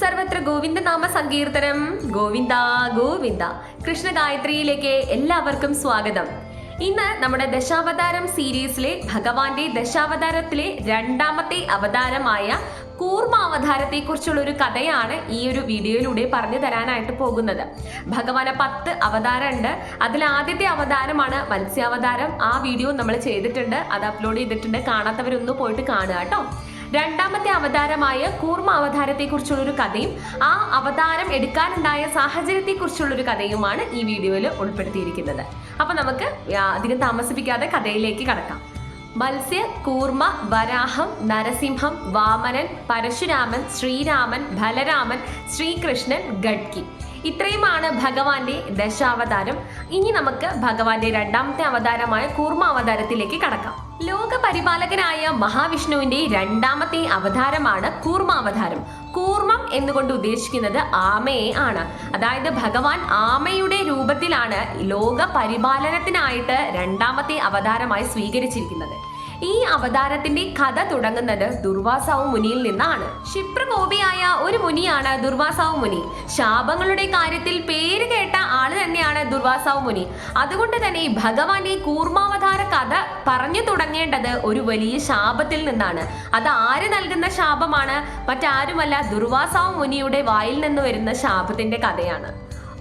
സർവത്ര ഗോവിന്ദ നാമ സങ്കീർത്തനം. ഗോവിന്ദ ഗോവിന്ദ. കൃഷ്ണ ഗായത്രിയിലേക്ക് എല്ലാവർക്കും സ്വാഗതം. ഇന്ന് നമ്മുടെ ദശാവതാരം സീരീസിലെ ഭഗവാന്റെ ദശാവതാരത്തിലെ രണ്ടാമത്തെ അവതാരമായ കൂർമ്മ അവതാരത്തെ കുറിച്ചുള്ള ഒരു കഥയാണ് ഈ ഒരു വീഡിയോയിലൂടെ പറഞ്ഞു തരാനായിട്ട് പോകുന്നത്. ഭഗവാന് 10 അവതാരം ഉണ്ട്. അതിൽ ആദ്യത്തെ അവതാരമാണ് മത്സ്യാവതാരം. ആ വീഡിയോ നമ്മൾ ചെയ്തിട്ടുണ്ട്, അത് അപ്ലോഡ് ചെയ്തിട്ടുണ്ട്. കാണാത്തവരൊന്ന് പോയിട്ട് കാണുക കേട്ടോ. രണ്ടാമത്തെ അവതാരമായ കൂർമ്മ അവതാരത്തെ കുറിച്ചുള്ളൊരു കഥയും ആ അവതാരം എടുക്കാനുണ്ടായ സാഹചര്യത്തെ കുറിച്ചുള്ളൊരു കഥയുമാണ് ഈ വീഡിയോയിൽ ഉൾപ്പെടുത്തിയിരിക്കുന്നത്. അപ്പൊ നമുക്ക് അധികം താമസിപ്പിക്കാതെ കഥയിലേക്ക് കടക്കാം. മത്സ്യ, കൂർമ്മ, വരാഹം, നരസിംഹം, വാമനൻ, പരശുരാമൻ, ശ്രീരാമൻ, ബലരാമൻ, ശ്രീകൃഷ്ണൻ, ഗഡ്കി, ഇത്രയുമാണ് ഭഗവാന്റെ ദശാവതാരം. ഇനി നമുക്ക് ഭഗവാന്റെ രണ്ടാമത്തെ അവതാരമായ കൂർമ്മ അവതാരത്തിലേക്ക് കടക്കാം. ലോക പരിപാലകനായ മഹാവിഷ്ണുവിന്റെ രണ്ടാമത്തെ അവതാരമാണ് കൂർമ്മ അവതാരം. കൂർമ്മം എന്നുകൊണ്ട് ഉദ്ദേശിക്കുന്നത് ആമയെ ആണ്. അതായത് ഭഗവാൻ ആമയുടെ രൂപത്തിലാണ് ലോക പരിപാലനത്തിനായിട്ട് രണ്ടാമത്തെ അവതാരമായി സ്വീകരിച്ചിരിക്കുന്നത്. ഈ അവതാരത്തിന്റെ കഥ തുടങ്ങുന്നത് ദുർവാസാവ് മുനിയിൽ നിന്നാണ്. ക്ഷിപ്രകോപിയായ ഒരു മുനിയാണ് ദുർവാസാവ് മുനി. ശാപങ്ങളുടെ കാര്യത്തിൽ പേര് കേട്ട ആള് തന്നെയാണ് ദുർവാസാവ് മുനി. അതുകൊണ്ട് തന്നെ ഭഗവാന്റെ കൂർമാവതാര കഥ പറഞ്ഞു തുടങ്ങേണ്ടത് ഒരു വലിയ ശാപത്തിൽ നിന്നാണ്. അത് ആര് നൽകുന്ന ശാപമാണ്? മറ്റാരുമല്ല, ദുർവാസാവ് മുനിയുടെ വായിൽ നിന്ന് വരുന്ന ശാപത്തിന്റെ കഥയാണ്.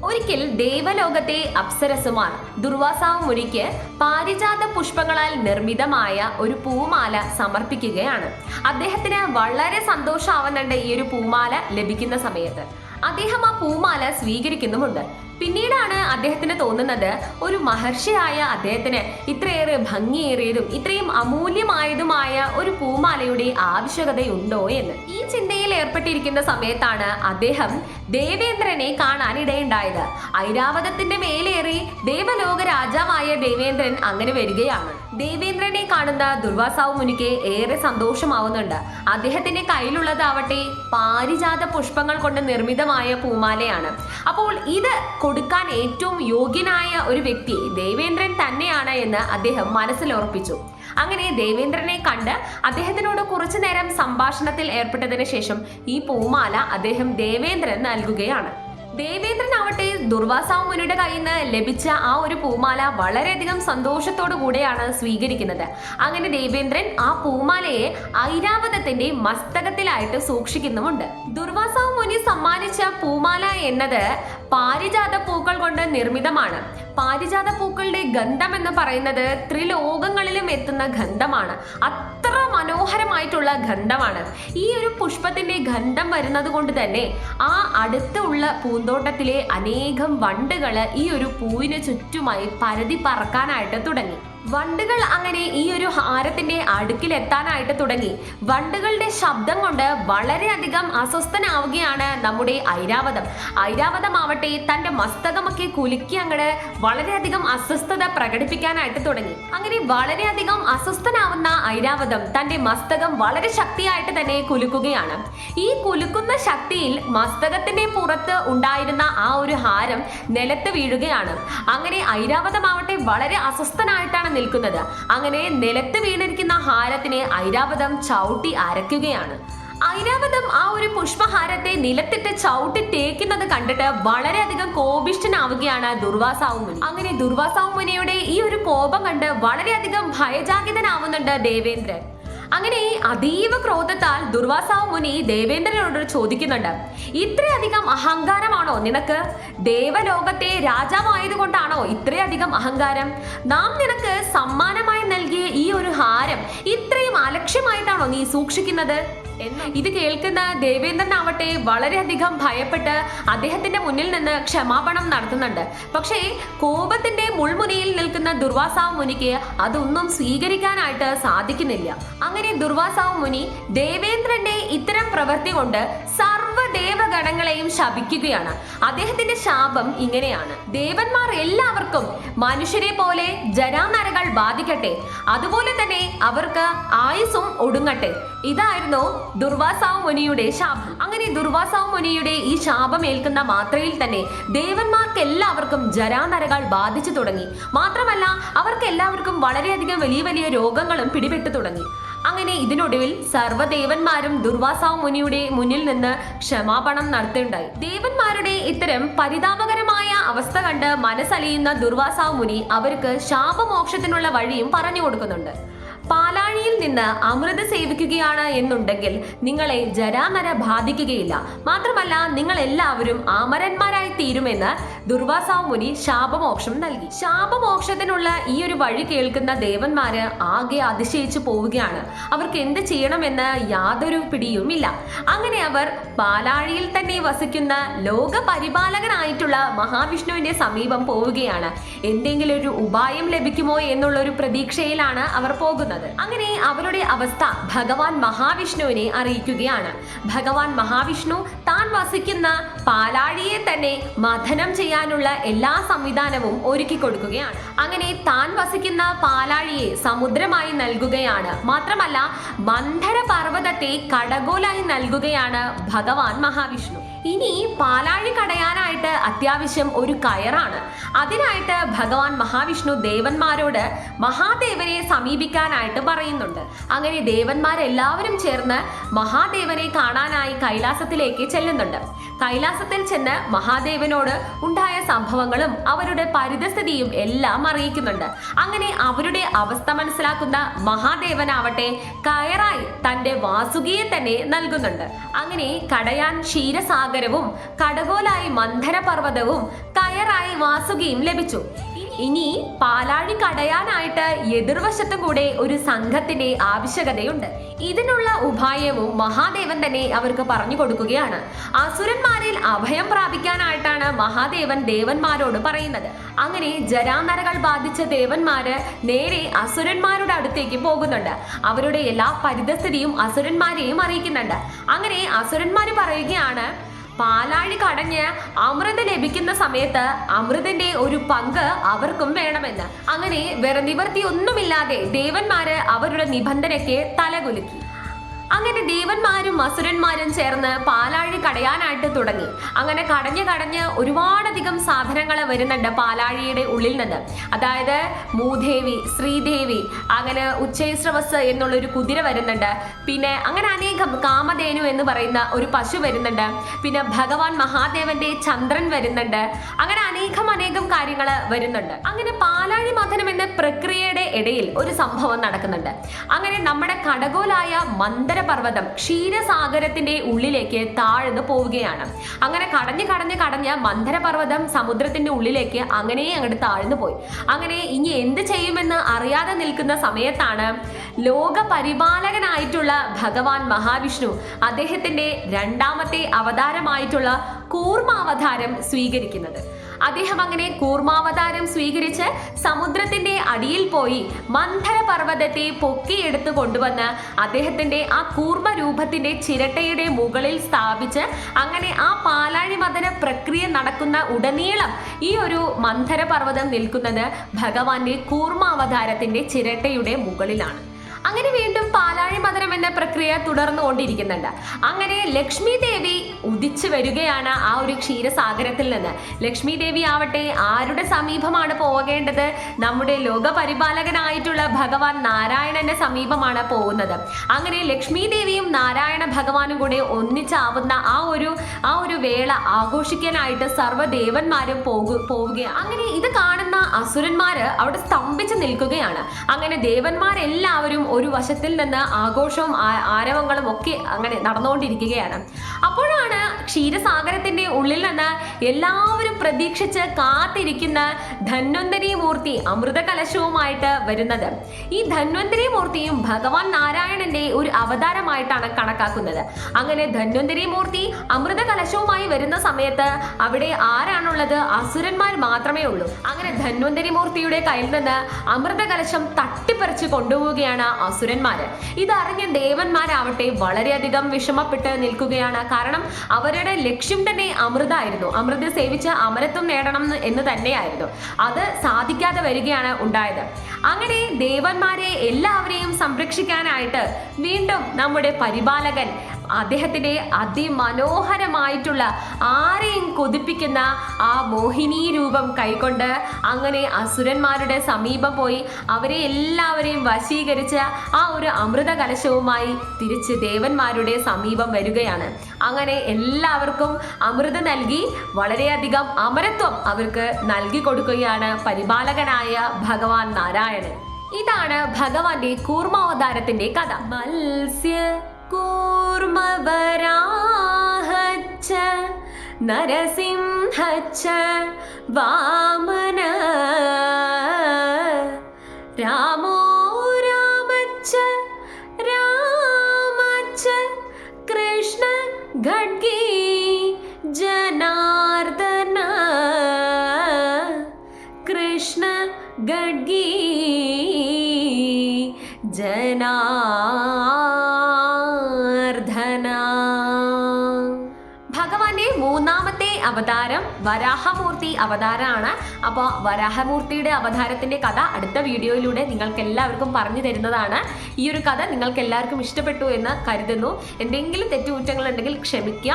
ഒരിക്കൽ ദേവലോകത്തെ അപ്സരസുമാർ ദുർവാസാവ് മുനിക്ക് പാരിജാത പുഷ്പങ്ങളാൽ നിർമ്മിതമായ ഒരു പൂമാല സമർപ്പിക്കുകയാണ്. അദ്ദേഹത്തിന് വളരെ സന്തോഷമാവുന്നുണ്ട് ഈ ഒരു പൂമാല ലഭിക്കുന്ന സമയത്ത്. അദ്ദേഹം ആ പൂമാല സ്വീകരിക്കുന്നുമുണ്ട്. പിന്നീടാണ് അദ്ദേഹത്തിന് തോന്നുന്നത്, ഒരു മഹർഷിയായ അദ്ദേഹത്തിന് ഇത്രയേറെ ഭംഗിയേറിയതും ഇത്രയും അമൂല്യമായതുമായ ഒരു പൂമാലയുടെ ആവശ്യകതയുണ്ടോ എന്ന്. ഈ ചിന്തയിൽ ഏർപ്പെട്ടിരിക്കുന്ന സമയത്താണ് അദ്ദേഹം ദേവേന്ദ്രനെ കാണാനിടയുണ്ടായത്. ഐരാവതത്തിന്റെ മേലേറി ദേവലോക രാജാവായ ദേവേന്ദ്രൻ അങ്ങനെ വരികയാണ്. ദേവേന്ദ്രനെ കാണുന്ന ദുർവാസാവ് മുനിക്ക് ഏറെ സന്തോഷമാവുന്നുണ്ട്. അദ്ദേഹത്തിന്റെ കയ്യിലുള്ളതാവട്ടെ പാരിജാത പുഷ്പങ്ങൾ കൊണ്ട് നിർമ്മിതമായ പൂമാലയാണ്. അപ്പോൾ ഇത് കൊടുക്കാൻ ഏറ്റവും യോഗ്യനായ ഒരു വ്യക്തി ദേവേന്ദ്രൻ തന്നെയാണ് എന്ന് അദ്ദേഹം മനസ്സിൽ ഉറപ്പിച്ചു. അങ്ങനെ ദേവേന്ദ്രനെ കണ്ട് അദ്ദേഹത്തിനോട് കുറച്ചു നേരം സംഭാഷണത്തിൽ ഏർപ്പെട്ടതിന് ശേഷം ഈ പൂമാല അദ്ദേഹം ദേവേന്ദ്രൻ നൽകുകയാണ്. ദേവേന്ദ്രൻ ആവട്ടെ ദുർവാസാവ് മുനിയുടെ കയ്യിൽ നിന്ന് ലഭിച്ച ആ ഒരു പൂമാല വളരെയധികം സന്തോഷത്തോടു കൂടെയാണ് സ്വീകരിക്കുന്നത്. അങ്ങനെ ദേവേന്ദ്രൻ ആ പൂമാലയെ ഐരാവതത്തിന്റെ മസ്തകത്തിലായിട്ട് സൂക്ഷിക്കുന്നുമുണ്ട്. ദുർവാസാവ് മുനി സമ്മാനിച്ച പൂമാല എന്നത് പാരിജാത പൂക്കൾ കൊണ്ട് നിർമ്മിതമാണ്. പാരിജാത പൂക്കളുടെ ഗന്ധം എന്ന് പറയുന്നത് ത്രിലോകങ്ങളിലും എത്തുന്ന ഗന്ധമാണ്. അത്ര മനോഹരമായിട്ടുള്ള ഗന്ധമാണ്. ഈ ഒരു പുഷ്പത്തിന്റെ ഗന്ധം വരുന്നത് കൊണ്ട് തന്നെ ആ അടുത്തുള്ള പൂന്തോട്ടത്തിലെ അനേകം വണ്ടുകൾ ഈ ഒരു പൂവിന് ചുറ്റുമായി പരതി പറക്കാനായിട്ട് തുടങ്ങി. വണ്ടുകൾ അങ്ങനെ ഈ ഒരു ഹാരത്തിന്റെ അടുക്കിലെത്താനായിട്ട് തുടങ്ങി. വണ്ടുകളുടെ ശബ്ദം കൊണ്ട് വളരെയധികം അസ്വസ്ഥനാവുകയാണ് നമ്മുടെ ഐരാവതം. ഐരാവതമാവട്ടെ തന്റെ മസ്തകമൊക്കെ കുലുക്കി അങ്ങട് വളരെയധികം അസ്വസ്ഥത പ്രകടിപ്പിക്കാനായിട്ട് തുടങ്ങി. അങ്ങനെ വളരെയധികം അസ്വസ്ഥനാവുന്ന ഐരാവതം തന്റെ മസ്തകം വളരെ ശക്തിയായിട്ട് തന്നെ കുലുക്കുകയാണ്. ഈ കുലുക്കുന്ന ശക്തിയിൽ മസ്തകത്തിന്റെ പുറത്ത് ഉണ്ടായിരുന്ന ആ ഒരു ഹാരം നിലത്ത് വീഴുകയാണ്. അങ്ങനെ ഐരാവതമാവട്ടെ വളരെ അസ്വസ്ഥനായിട്ടാണ് നിൽക്കുന്നത്. അങ്ങനെ നിലത്ത് വീണിരിക്കുന്ന ഹാരത്തിനെ ഐരാവതം ചവിട്ടി അരയ്ക്കുകയാണ്. ഐരാവതം ആ ഒരു പുഷ്പഹാരത്തെ നിലത്തിട്ട് ചവിട്ടി തേക്കുന്നത് കണ്ടിട്ട് വളരെയധികം കോപിഷ്ഠനാവുകയാണ് ദുർവാസാവ് മുനി. അങ്ങനെ ദുർവാസാവ് മുനിയുടെ ഈ ഒരു കോപം കണ്ട് വളരെയധികം ഭയജാകിതനാവുന്നുണ്ട് ദേവേന്ദ്രൻ. അങ്ങനെ അതീവ ക്രോധത്താൽ ദുർവാസാവ് മുനി ദേവേന്ദ്രനോട് ചോദിക്കുന്നുണ്ട്, ഇത്രയധികം അഹങ്കാരമാണോ നിനക്ക്? ദേവലോകത്തെ രാജാവായതുകൊണ്ടാണോ ഇത്രയധികം അഹങ്കാരം? നാം നിനക്ക് സമ്മാനമായി നൽകിയ ഈ ഒരു ഹാരം ഇത്രയും അലക്ഷ്യമായിട്ടാണോ നീ സൂക്ഷിക്കുന്നത്? ഇത് കേൾക്കുന്ന ദേവേന്ദ്രനാവട്ടെ വളരെയധികം ഭയപ്പെട്ട് അദ്ദേഹത്തിന്റെ മുന്നിൽ നിന്ന് ക്ഷമാപണം നടത്തുന്നുണ്ട്. പക്ഷേ കോപത്തിന്റെ മുൾമുനയിൽ നിൽക്കുന്ന ദുർവാസാവ് മുനിക്ക് അതൊന്നും സ്വീകരിക്കാനായിട്ട് സാധിക്കുന്നില്ല. അങ്ങനെ ദുർവാസാവ് മുനി ദേവേന്ദ്രന്റെ ഇത്തരം പ്രവൃത്തി കൊണ്ട് സർവ്വദേവഗണങ്ങളെയും ശപിക്കുകയാണ്. അദ്ദേഹത്തിന്റെ ശാപം ഇങ്ങനെയാണ്: ദേവന്മാർ എല്ലാവർക്കും മനുഷ്യരെ പോലെ ജരാനരകൾ ബാധിക്കട്ടെ, അതുപോലെ തന്നെ അവർക്ക് ആയുസ്സും ഒടുങ്ങട്ടെ. ഇതായിരുന്നു ദുർവാസാവ് മുനിയുടെ ശാപം. അങ്ങനെ ദുർവാസാവ് മുനിയുടെ ഈ ശാപം ഏൽക്കുന്ന മാത്രയിൽ തന്നെ ദേവന്മാർക്ക് എല്ലാവർക്കും ജരാനരകൾ ബാധിച്ചു തുടങ്ങി. മാത്രമല്ല അവർക്ക് എല്ലാവർക്കും വളരെയധികം വലിയ വലിയ രോഗങ്ങളും പിടിപെട്ടു തുടങ്ങി. അങ്ങനെ ഇതിനൊടുവിൽ സർവ്വദേവന്മാരും ദുർവാസാവ് മുനിയുടെ മുന്നിൽ നിന്ന് ക്ഷമാപണം നടത്തുകയുണ്ടായി. ദേവന്മാരുടെ ഇത്തരം പരിതാപകരമായ അവസ്ഥ കണ്ട് മനസ്സലിയുന്ന ദുർവാസാവ് മുനി അവർക്ക് ശാപമോക്ഷത്തിനുള്ള വഴിയും പറഞ്ഞു കൊടുക്കുന്നുണ്ട്. പാലാഴിയിൽ നിന്ന് അമൃത് സേവിക്കുകയാണ് എന്നുണ്ടെങ്കിൽ നിങ്ങളെ ജരാനര ബാധിക്കുകയില്ല, മാത്രമല്ല നിങ്ങൾ എല്ലാവരും അമരന്മാരായി തീരുമെന്ന് ദുർവാസാവ് മുനി ശാപമോക്ഷം നൽകി. ശാപമോക്ഷത്തിനുള്ള ഈ ഒരു വഴി കേൾക്കുന്ന ദേവന്മാര് ആകെ അതിശയിച്ചു പോവുകയാണ്. അവർക്ക് എന്ത് ചെയ്യണമെന്ന് യാതൊരു പിടിയുമില്ല. അങ്ങനെ അവർ പാലാഴിയിൽ തന്നെ വസിക്കുന്ന ലോക പരിപാലകനായിട്ടുള്ള മഹാവിഷ്ണുവിന്റെ സമീപം പോവുകയാണ്. എന്തെങ്കിലും ഒരു ഉപായം ലഭിക്കുമോ എന്നുള്ള ഒരു പ്രതീക്ഷയിലാണ് അവർ പോകുന്നത്. അങ്ങനെ അവരുടെ അവസ്ഥ ഭഗവാൻ മഹാവിഷ്ണുവിനെ അറിയിക്കുകയാണ്. ഭഗവാൻ മഹാവിഷ്ണു താൻ വസിക്കുന്ന പാലാഴിയെ തന്നെ മഥനം ചെയ്യാനുള്ള എല്ലാ സംവിധാനവും ഒരുക്കി കൊടുക്കുകയാണ്. അങ്ങനെ താൻ വസിക്കുന്ന പാലാഴിയെ സമുദ്രമായി നൽകുകയാണ്. മാത്രമല്ല മന്ധര പർവ്വതത്തെ കടകോലായി നൽകുകയാണ് ഭഗവാൻ മഹാവിഷ്ണു. ഇനി പാലാഴി കടയാനായിട്ട് അത്യാവശ്യം ഒരു കയറാണ്. അതിനായിട്ട് ഭഗവാൻ മഹാവിഷ്ണു ദേവന്മാരോട് മഹാദേവനെ സമീപിക്കാനായിട്ട് പറയുന്നുണ്ട്. അങ്ങനെ ദേവന്മാരെല്ലാവരും ചേർന്ന് മഹാദേവനെ കാണാനായി കൈലാസത്തിലേക്ക് ചെല്ലുന്നുണ്ട്. കൈലാസത്തിൽ ചെന്ന് മഹാദേവനോട് ഉണ്ടായ സംഭവങ്ങളും അവരുടെ പരിതസ്ഥിതിയും എല്ലാം അറിയിക്കുന്നുണ്ട്. അങ്ങനെ അവരുടെ അവസ്ഥ മനസ്സിലാക്കുന്ന മഹാദേവനാവട്ടെ കയറായി തന്റെ വാസുകിയെ തന്നെ നൽകുന്നുണ്ട്. അങ്ങനെ കടയാൻ ക്ഷീരസാഗരവും കടകോലായി മന്ധര പർവ്വതവും കയറായി വാസുകിയും ലഭിച്ചു. ഇനി പാലാഴി കടയാനായിട്ട് എതിർവശത്തു കൂടെ ഒരു സംഘത്തിന്റെ ആവശ്യകതയുണ്ട്. ഇതിനുള്ള ഉപായവും മഹാദേവൻ തന്നെ അവർക്ക് പറഞ്ഞു കൊടുക്കുകയാണ്. അസുരന്മാരിൽ അഭയം പ്രാപിക്കാനായിട്ടാണ് മഹാദേവൻ ദേവന്മാരോട് പറയുന്നത്. അങ്ങനെ ജരാനരകൾ ബാധിച്ച ദേവന്മാര് നേരെ അസുരന്മാരുടെ അടുത്തേക്ക് പോകുന്നുണ്ട്. അവരുടെ എല്ലാ പരിതസ്ഥിതിയും അസുരന്മാരെയും അറിയിക്കുന്നുണ്ട്. അങ്ങനെ അസുരന്മാര് പറയുകയാണ്, പാലാഴി കടഞ്ഞ് അമൃത് ലഭിക്കുന്ന സമയത്ത് അമൃതിന്റെ ഒരു പങ്ക് അവർക്കും വേണമെന്ന്. അങ്ങനെ വേറെ നിവർത്തി ഒന്നുമില്ലാതെ ദേവന്മാര് അവരുടെ നിബന്ധനയ്ക്ക് തലകുലുക്കി. അങ്ങനെ ദേവന്മാരും അസുരന്മാരും ചേർന്ന് പാലാഴി കടയാനായിട്ട് തുടങ്ങി. അങ്ങനെ കടഞ്ഞ് ഒരുപാടധികം സാധനങ്ങൾ വരുന്നുണ്ട് പാലാഴിയുടെ ഉള്ളിൽ നിന്ന്. അതായത് മൂദേവി, ശ്രീദേവി, അങ്ങനെ ഉച്ചൈസ്രവസ് എന്നുള്ളൊരു കുതിര വരുന്നുണ്ട്. പിന്നെ അങ്ങനെ അനേകം കാമധേനു എന്ന് പറയുന്ന ഒരു പശു വരുന്നുണ്ട്. പിന്നെ ഭഗവാൻ മഹാദേവന്റെ ചന്ദ്രൻ വരുന്നുണ്ട്. അങ്ങനെ അനേകം കാര്യങ്ങൾ വരുന്നുണ്ട്. അങ്ങനെ പാലാഴി മഥനം എന്ന പ്രക്രിയയുടെ ഇടയിൽ ഒരു സംഭവം നടക്കുന്നുണ്ട്. അങ്ങനെ നമ്മുടെ കടകോലായ മന്ദര പർവ്വതം ക്ഷീരസാഗരത്തിന്റെ ഉള്ളിലേക്ക് താഴ്ന്നു പോവുകയാണ്. അങ്ങനെ കടഞ്ഞ് മന്ധരപർവ്വതം സമുദ്രത്തിന്റെ ഉള്ളിലേക്ക് അങ്ങനെ അങ്ങോട്ട് താഴ്ന്നു പോയി. അങ്ങനെ ഇനി എന്ത് ചെയ്യുമെന്ന് അറിയാതെ നിൽക്കുന്ന സമയത്താണ് ലോക പരിപാലകനായിട്ടുള്ള ഭഗവാൻ മഹാവിഷ്ണു അദ്ദേഹത്തിന്റെ രണ്ടാമത്തെ അവതാരമായിട്ടുള്ള കൂർമാവതാരം സ്വീകരിക്കുന്നത്. അദ്ദേഹം അങ്ങനെ കൂർമാവതാരം സ്വീകരിച്ച് സമുദ്രത്തിന്റെ അടിയിൽ പോയി മന്ധര പർവ്വതത്തെ പൊക്കിയെടുത്ത് കൊണ്ടുവന്ന് അദ്ദേഹത്തിന്റെ ആ കൂർമ്മ രൂപത്തിന്റെ ചിരട്ടയുടെ മുകളിൽ സ്ഥാപിച്ച് അങ്ങനെ ആ പാലാഴി മഥന പ്രക്രിയ നടക്കുന്ന ഉടനീളം ഈ ഒരു മന്ധര പർവ്വതം നിൽക്കുന്നത് ഭഗവാന്റെ കൂർമാവതാരത്തിന്റെ ചിരട്ടയുടെ മുകളിലാണ്. അങ്ങനെ വീണ്ടും പാലാഴി മഥനം എന്ന പ്രക്രിയ തുടർന്നുകൊണ്ടിരിക്കുന്നുണ്ട്. അങ്ങനെ ലക്ഷ്മി ദേവി ഉദിച്ചു വരികയാണ് ആ ഒരു ക്ഷീരസാഗരത്തിൽ നിന്ന്. ലക്ഷ്മി ദേവി ആവട്ടെ ആരുടെ സമീപമാണ് പോകേണ്ടത്? നമ്മുടെ ലോക പരിപാലകനായിട്ടുള്ള ഭഗവാൻ നാരായണന്റെ സമീപമാണ് പോകുന്നത്. അങ്ങനെ ലക്ഷ്മി ദേവിയും നാരായണ ഭഗവാനും കൂടെ ഒന്നിച്ചാവുന്ന ആ ഒരു വേള ആഘോഷിക്കാനായിട്ട് സർവ്വദേവന്മാരും പോവുകയാണ്. അങ്ങനെ ഇത് കാണുന്ന അസുരന്മാര് അവിടെ സ്തംഭിച്ച് നിൽക്കുകയാണ്. അങ്ങനെ ദേവന്മാരെല്ലാവരും ഒരു വശത്തിൽ നിന്ന് ആഘോഷവും ആരവങ്ങളും ഒക്കെ അങ്ങനെ നടന്നുകൊണ്ടിരിക്കുകയാണ്. അപ്പോഴാണ് ക്ഷീരസാഗരത്തിന്റെ ഉള്ളിൽ നിന്ന് എല്ലാവരും പ്രതീക്ഷിച്ച് കാത്തിരിക്കുന്ന ധന്വന്തരി മൂർത്തി അമൃത കലശവുമായിട്ട് വരുന്നത്. ഈ ധന്വന്തരി മൂർത്തിയും ഭഗവാൻ നാരായണന്റെ ഒരു അവതാരമായിട്ടാണ് കണക്കാക്കുന്നത്. അങ്ങനെ ധന്വന്തരി മൂർത്തി അമൃത കലശവുമായി വരുന്ന സമയത്ത് അവിടെ ആരാണുള്ളത്? അസുരന്മാർ മാത്രമേ ഉള്ളൂ. അങ്ങനെ ധന്വന്തരി മൂർത്തിയുടെ കയ്യിൽ നിന്ന് അമൃത കലശം തട്ടിപ്പറിച്ച് കൊണ്ടുപോവുകയാണ് അസുരന്മാര്. ഇതറിഞ്ഞ ദേവന്മാരാവട്ടെ വളരെയധികം വിഷമപ്പെട്ട് നിൽക്കുകയാണ്. കാരണം അവരുടെ ലക്ഷ്യം തന്നെ അമൃതായിരുന്നു. അമൃത് സേവിച്ച് അമരത്വം നേടണം എന്ന് തന്നെയായിരുന്നു. അത് സാധിക്കാതെ വരികയാണ് ഉണ്ടായത്. അങ്ങനെ ദേവന്മാരെ എല്ലാവരെയും സംരക്ഷിക്കാനായിട്ട് വീണ്ടും നമ്മുടെ പരിപാലകൻ അദ്ദേഹത്തിൻ്റെ അതിമനോഹരമായിട്ടുള്ള ആരെയും കൊതിപ്പിക്കുന്ന ആ മോഹിനി രൂപം കൈക്കൊണ്ട് അങ്ങനെ അസുരന്മാരുടെ സമീപം പോയി അവരെ എല്ലാവരെയും വശീകരിച്ച് ആ ഒരു അമൃത കലശവുമായി തിരിച്ച് ദേവന്മാരുടെ സമീപം വരികയാണ്. അങ്ങനെ എല്ലാവർക്കും അമൃത നൽകി വളരെയധികം അമരത്വം അവർക്ക് നൽകി കൊടുക്കുകയാണ് പരിപാലകനായ ഭഗവാൻ നാരായണൻ. ഇതാണ് ഭഗവാന്റെ കൂർമാവതാരത്തിന്റെ കഥ. മത്സ്യ കൂർമവരാഹച്ച നരസിംഹച്ച വാമന രാമോ രാമച്ച രാമച്ച കൃഷ്ണ ഖഡ്ഗീ ജനാർദന കൃഷ്ണ ഖഡ്ഗീ ജനാർദന. ഭഗവാന്റെ മൂന്നാമത്തെ അവതാരം വരാഹമൂർത്തി അവതാരമാണ്. അപ്പോൾ വരാഹമൂർത്തിയുടെ അവതാരത്തിന്റെ കഥ അടുത്ത വീഡിയോയിലൂടെ നിങ്ങൾക്ക് എല്ലാവർക്കും പറഞ്ഞു തരുന്നതാണ്. ഈ ഒരു കഥ നിങ്ങൾക്ക് എല്ലാവർക്കും ഇഷ്ടപ്പെട്ടു എന്ന് കരുതുന്നു. എന്തെങ്കിലും തെറ്റുകുറ്റങ്ങൾ ഉണ്ടെങ്കിൽ ക്ഷമിക്കുക.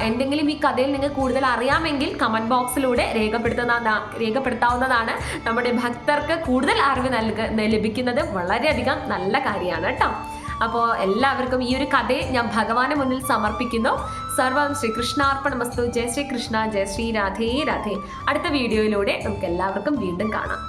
എന്തെങ്കിലും ഈ കഥയിൽ നിങ്ങൾക്ക് കൂടുതൽ അറിയാമെങ്കിൽ കമന്റ് ബോക്സിലൂടെ രേഖപ്പെടുത്താവുന്നതാണ്. നമ്മുടെ ഭക്തർക്ക് കൂടുതൽ അറിവ് ലഭിക്കുന്നത് വളരെയധികം നല്ല കാര്യമാണ് കേട്ടോ. അപ്പോൾ എല്ലാവർക്കും ഈ ഒരു കഥയെ ഞാൻ ഭഗവാന് മുന്നിൽ സമർപ്പിക്കുന്നു. സർവം ശ്രീകൃഷ്ണാർപ്പണമസ്തു. ജയ ശ്രീകൃഷ്ണ, ജയ ശ്രീ രാധേ രാധേ. അടുത്ത വീഡിയോയിലൂടെ നമുക്ക് എല്ലാവർക്കും വീണ്ടും കാണാം.